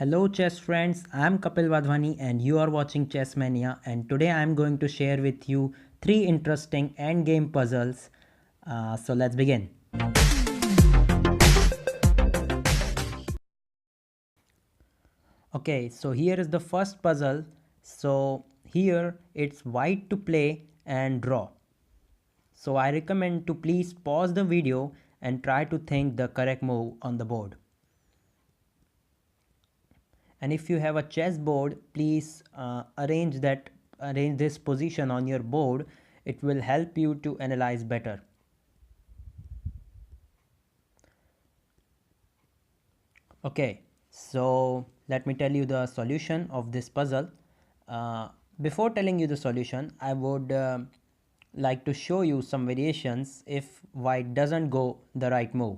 Hello chess friends, I am Kapil Wadhwani and you are watching Chess Mania, and today I am going to share with you 3 interesting endgame puzzles. So let's begin. Okay, so here is the first puzzle. So here it's white to play and draw. So I recommend to please pause the video and try to think the correct move on the board. And if you have a chess board, please arrange this position on your board. It will help you to analyze better. Okay, so let me tell you the solution of this puzzle. uh, Before telling you the solution, I would like to show you some variations if white doesn't go the right move.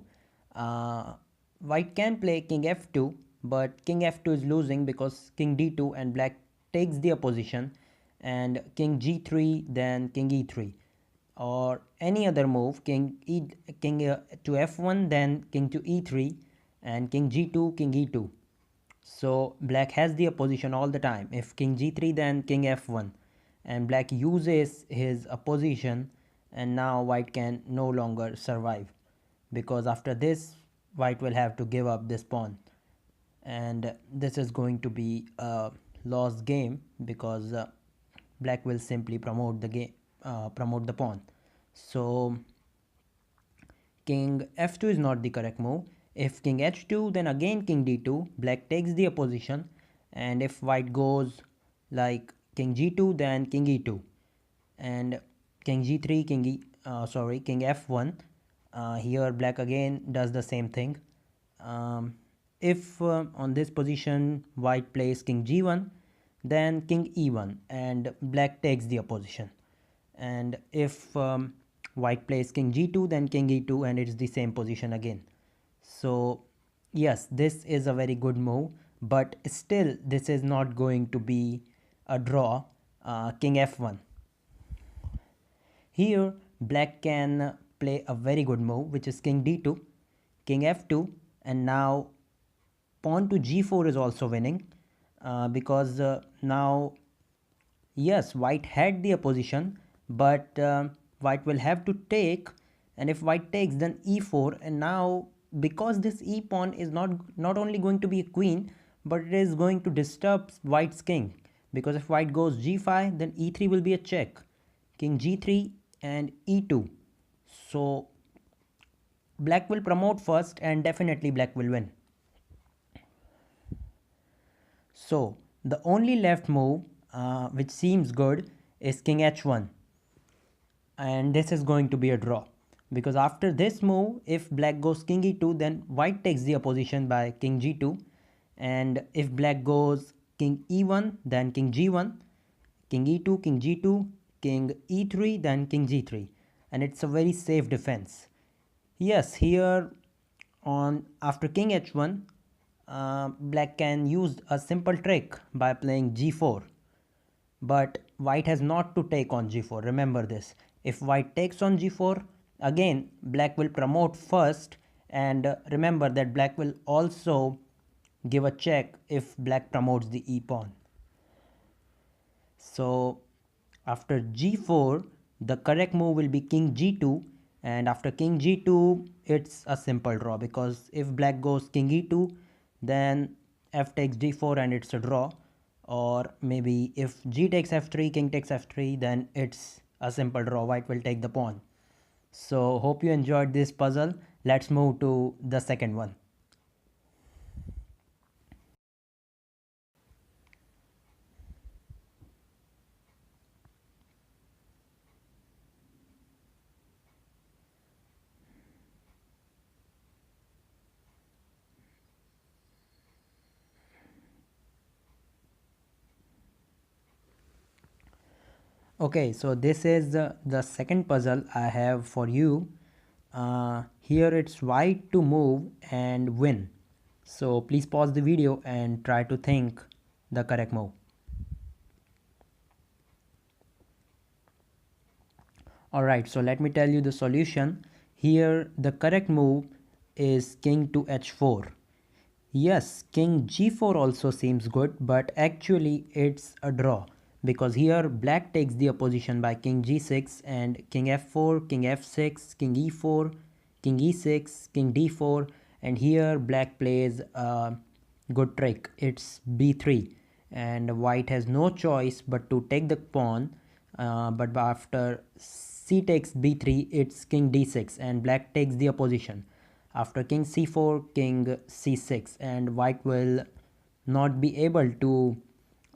uh, White can play king f2, but king f2 is losing because king d2 and black takes the opposition, and king g3 then king e3, or any other move, king to f1 then king to e3 and king g2 king e2. So black has the opposition all the time. If king g3 then king f1, and black uses his opposition, and now white can no longer survive, because after this white will have to give up this pawn, and this is going to be a lost game because black will simply promote the pawn. So king f2 is not the correct move. If king h2, then again king d2, black takes the opposition, and if white goes like king g2 then king e2 and king g3 king f1, here black again does the same thing. If on this position white plays king g1, then king e1 and black takes the opposition, and if white plays king g2 then king e2 and it's the same position again. So yes, this is a very good move, but still this is not going to be a draw. King f1, here black can play a very good move, which is king d2, king f2, and now pawn to g4 is also winning, because now, yes, white had the opposition, but white will have to take, and if white takes, then e4, and now because this e pawn is not only going to be a queen, but it is going to disturb white's king, because if white goes g5, then e3 will be a check, king g3 and e2. So black will promote first, and definitely black will win. So the only left move which seems good is king h1, and this is going to be a draw, because after this move, if black goes king e2, then white takes the opposition by king g2, and if black goes king e1, then king g1, king e2 king g2, king e3, then king g3, and it's a very safe defense. Yes, here on after king h1, black can use a simple trick by playing g4, but white has not to take on g4. Remember this. If white takes on g4, again black will promote first, and remember that black will also give a check if black promotes the e pawn. So after g4, the correct move will be king g2, and after king g2 it's a simple draw, because if black goes king e2, then f takes d4 and it's a draw, or maybe if g takes f3, king takes f3, then it's a simple draw, white will take the pawn. So hope you enjoyed this puzzle. Let's move to the second one. Okay, so this is the second puzzle I have for you. Here it's white to move and win. So please pause the video and try to think the correct move. Alright, so let me tell you the solution. Here the correct move is king to h4. Yes, king g4 also seems good, but actually it's a draw because here black takes the opposition by king g6 and king f4, king f6, king e4, king e6, king d4, and here black plays a good trick. It's b3 and white has no choice but to take the pawn, but after c takes b3 it's king d6 and black takes the opposition. After king c4, king c6, and white will not be able to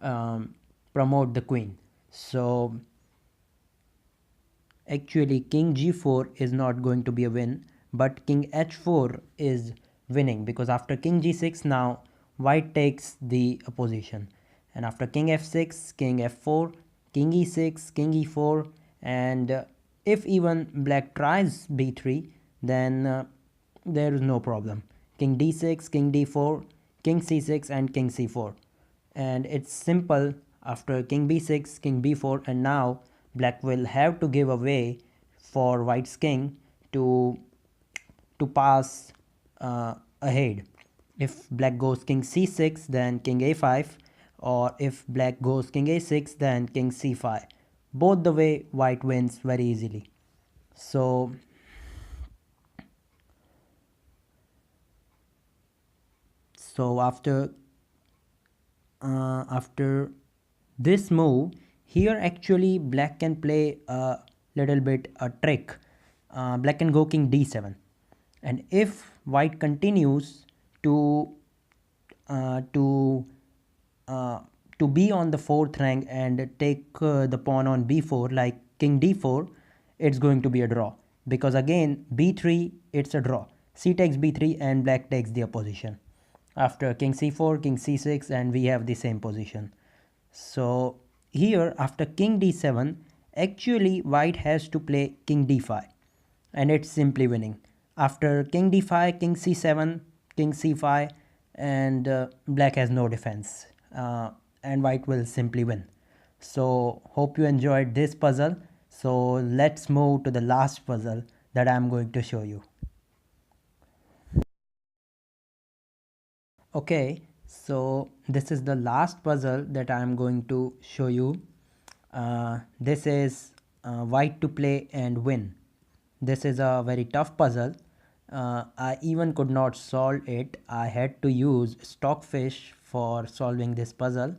um, promote the queen. So actually king g4 is not going to be a win, but king h4 is winning because after king g6 now white takes the opposition, and after king f6, king f4, king e6, king e4, and if even black tries b3, then there is no problem. King d6, king d4, king c6, and king c4, and it's simple. After king b6, king b4, and now black will have to give away for white's king to pass ahead. If black goes king c6, then king a5, or if black goes king a6, then king c5. Both the way white wins very easily. So after this move here, actually black can play a little bit a trick. Black can go king d7, and if white continues to uh, to uh, to be on the fourth rank and take the pawn on b4 like king d4, it's going to be a draw because again b3 it's a draw. C takes b3 and black takes the opposition. After king c4, king c6, and we have the same position. So here after king d7, actually white has to play king d5 and it's simply winning. After king d5, king c7, king c5, and black has no defense, and white will simply win. So hope you enjoyed this puzzle. So let's move to the last puzzle that I'm going to show you. Okay, so this is the last puzzle that I am going to show you. This is white to play and win. This is a very tough puzzle. I even could not solve it. I had to use stockfish for solving this puzzle,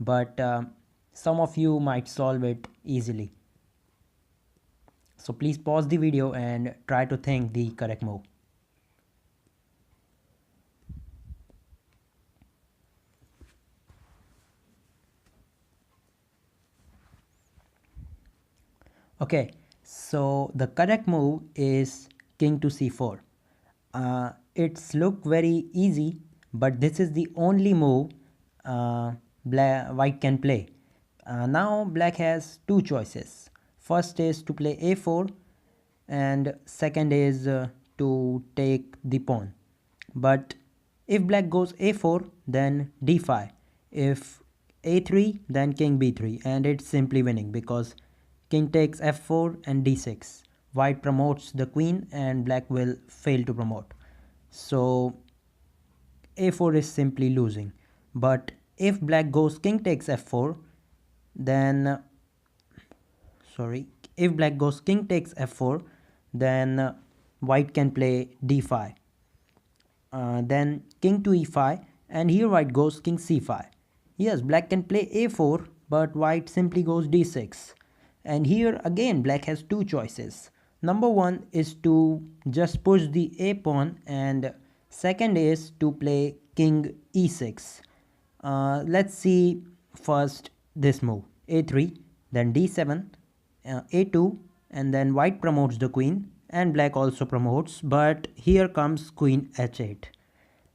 but some of you might solve it easily. So please pause the video and try to think the correct move. Okay, so the correct move is king to c4. It's look very easy, but this is the only move white can play. Now black has two choices. First is to play a4, and second is to take the pawn. But if black goes a4, then d5. If a3, then king b3, and it's simply winning because king takes f4 and d6. White promotes the queen and black will fail to promote. So a4 is simply losing. But if black goes king takes f4, then sorry, if black goes king takes f4, then white can play d5. Then king to e5, and here white goes king c5. Yes, black can play a4, but white simply goes d6. And here again black has two choices. Number one is to just push the a pawn, and second is to play king e6. Let's see first this move a3, then d7, a2, and then white promotes the queen and black also promotes, but here comes queen h8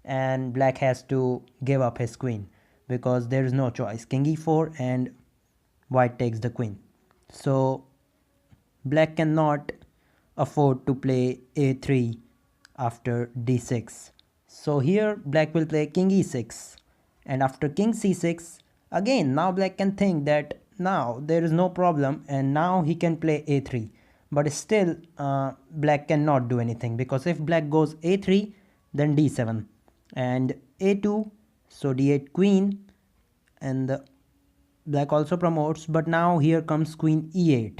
and black has to give up his queen because there is no choice. King e4 and white takes the queen. So black cannot afford to play a3 after d6. So here black will play king e6, and after king c6, again now black can think that now there is no problem and now he can play a3, but still black cannot do anything because if black goes a3, then d7, and a2, so d8 queen, and the black also promotes, but now here comes queen e8,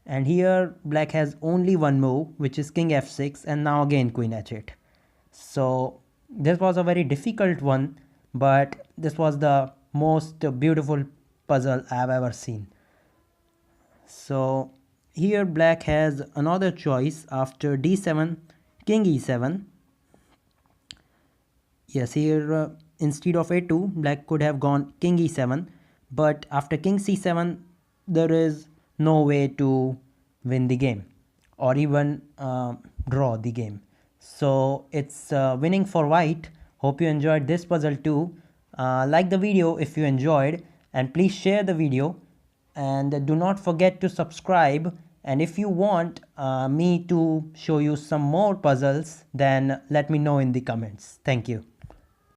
and here black has only one move, which is king f6, and now again queen h8. So this was a very difficult one, but this was the most beautiful puzzle I have ever seen. So here black has another choice after d7, king e7. Yes, here instead of a2, black could have gone king e7, but after king c7, there is no way to win the game or even draw the game. So it's winning for white. Hope you enjoyed this puzzle too. Like the video if you enjoyed, and please share the video, and do not forget to subscribe. And if you want me to show you some more puzzles, then let me know in the comments. Thank you.